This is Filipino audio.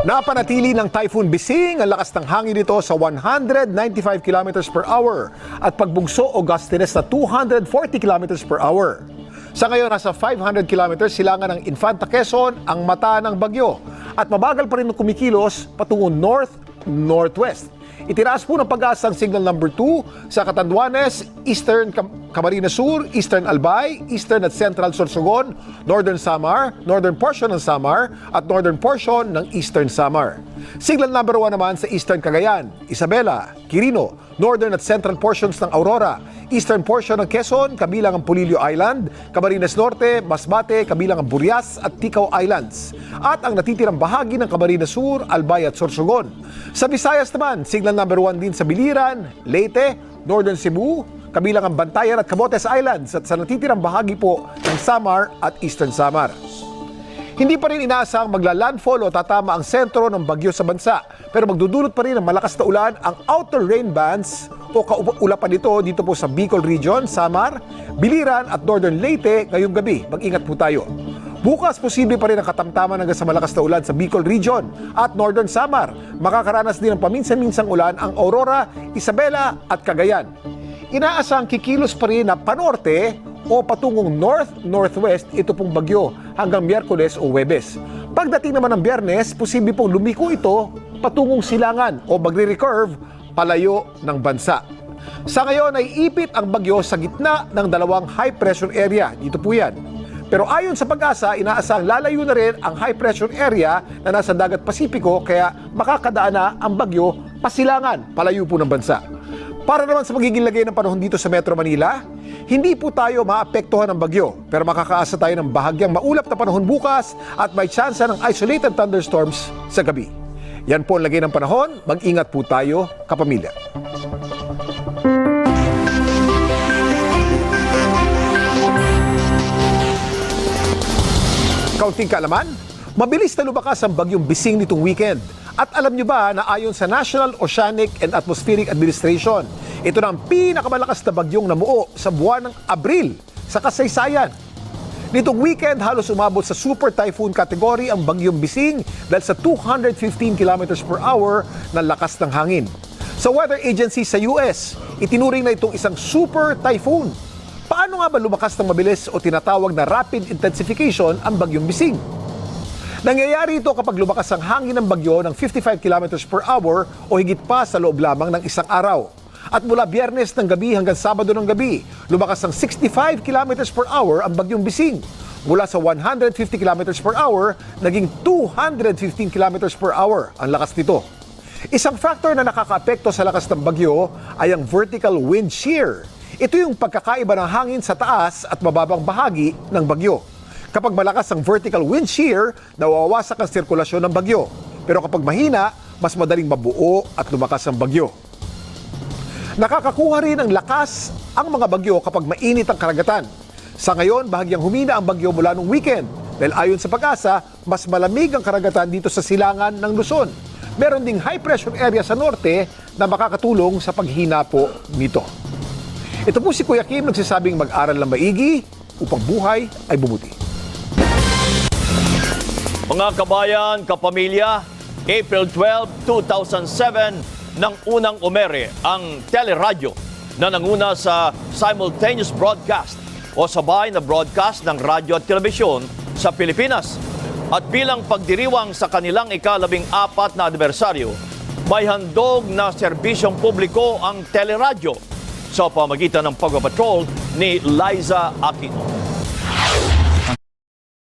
Napanatili ng Typhoon Bising ang lakas ng hangin nito sa 195 km per hour at pagbugso o gustiness na 240 km per hour. Sa ngayon, nasa 500 km silangan ng Infanta Quezon ang mata ng bagyo at mabagal pa rin kumikilos patungo north-northwest. Itinaas po ng Pag-asa ang signal number 2 sa Catanduanes, Eastern Camarines Sur, Eastern Albay, Eastern at Central Sorsogon, Northern Samar, Northern portion ng Samar at Northern portion ng Eastern Samar. Signal number 1 naman sa Eastern Cagayan, Isabela, Quirino, Northern at Central portions ng Aurora, Eastern portion ng Quezon, kabilang ang Polillo Island, Camarines Norte, Masbate, kabilang ang Burias at Ticao Islands, at ang natitirang bahagi ng Camarines Sur, Albay at Sorsogon. Sa Visayas naman, signal number 1 din sa Biliran, Leyte, Northern Cebu, kabilang ang Bantayan at Camotes Islands at sa natitirang bahagi po ng Samar at Eastern Samar. Hindi pa rin inaasang magla-landfall o tatama ang sentro ng bagyo sa bansa, pero magdudulot pa rin ng malakas na ulan ang outer rain bands o kaulapan dito po sa Bicol Region, Samar, Biliran at Northern Leyte ngayong gabi. Mag-ingat po tayo. Bukas, posible pa rin ang katamtaman hanggang sa malakas na ulan sa Bicol Region at Northern Samar. Makakaranas din ng paminsan-minsang ulan ang Aurora, Isabela at Cagayan. Inaasang kikilos pa rin na panorte o patungong north-northwest ito pong bagyo hanggang Miyerkules o Huwebes. Pagdating naman ng Biyernes, posible pong lumiko ito patungong silangan o magre-recurve palayo ng bansa. Sa ngayon ay ipit ang bagyo sa gitna ng dalawang high pressure area. Dito po yan. Pero ayon sa Pag-asa, inaasang lalayo na rin ang high pressure area na nasa dagat Pasipiko kaya makakadaan na ang bagyo pasilangan palayo po ng bansa. Para naman sa magiging lagay ng panahon dito sa Metro Manila, hindi po tayo maapektuhan ng bagyo pero makakaasa tayo ng bahagyang maulap na panahon bukas at may tsansa ng isolated thunderstorms sa gabi. Yan po ang lagay ng panahon. Mag-ingat po tayo, kapamilya. Kaunting kaalaman, mabilis na lumakas ang bagyong Bising nitong weekend. At alam nyo ba na ayon sa National Oceanic and Atmospheric Administration, ito na ang pinakamalakas na bagyong namuo sa buwan ng Abril sa kasaysayan. Nitong weekend, halos umabot sa super typhoon category ang bagyong Bising dahil sa 215 km per hour na lakas ng hangin. Sa weather agency sa US, itinuring na itong isang super typhoon. Paano nga ba lumakas ng mabilis o tinatawag na rapid intensification ang bagyong Bising? Nangyayari ito kapag lumakas ang hangin ng bagyo ng 55 km per hour o higit pa sa loob lamang ng isang araw. At mula Biyernes ng gabi hanggang Sabado ng gabi, lumakas ng 65 km per hour ang bagyong Bising. Mula sa 150 km per hour, naging 215 km per hour ang lakas nito. Isang factor na nakakaapekto sa lakas ng bagyo ay ang vertical wind shear. Ito yung pagkakaiba ng hangin sa taas at mababang bahagi ng bagyo. Kapag malakas ang vertical wind shear, nawawasak ang sirkulasyon ng bagyo. Pero kapag mahina, mas madaling mabuo at lumakas ang bagyo. Nakakakuha rin ng lakas ang mga bagyo kapag mainit ang karagatan. Sa ngayon, bahagyang humina ang bagyo mula nung weekend. Dahil ayon sa Pag-asa, mas malamig ang karagatan dito sa silangan ng Luzon. Meron ding high pressure area sa norte na makakatulong sa paghina po nito. Ito po si Kuya Kim nagsasabing mag-aral ng maigi upang buhay ay bumuti. Mga kabayan, kapamilya, April 12, 2007 nang unang umere ang teleradyo na nanguna sa simultaneous broadcast o sabay na broadcast ng radyo at telebisyon sa Pilipinas. At bilang pagdiriwang sa kanilang ika-14 na anibersaryo, may handog na serbisyong publiko ang teleradyo sa pamagitan ng pagpapatrol ni Liza Aquino.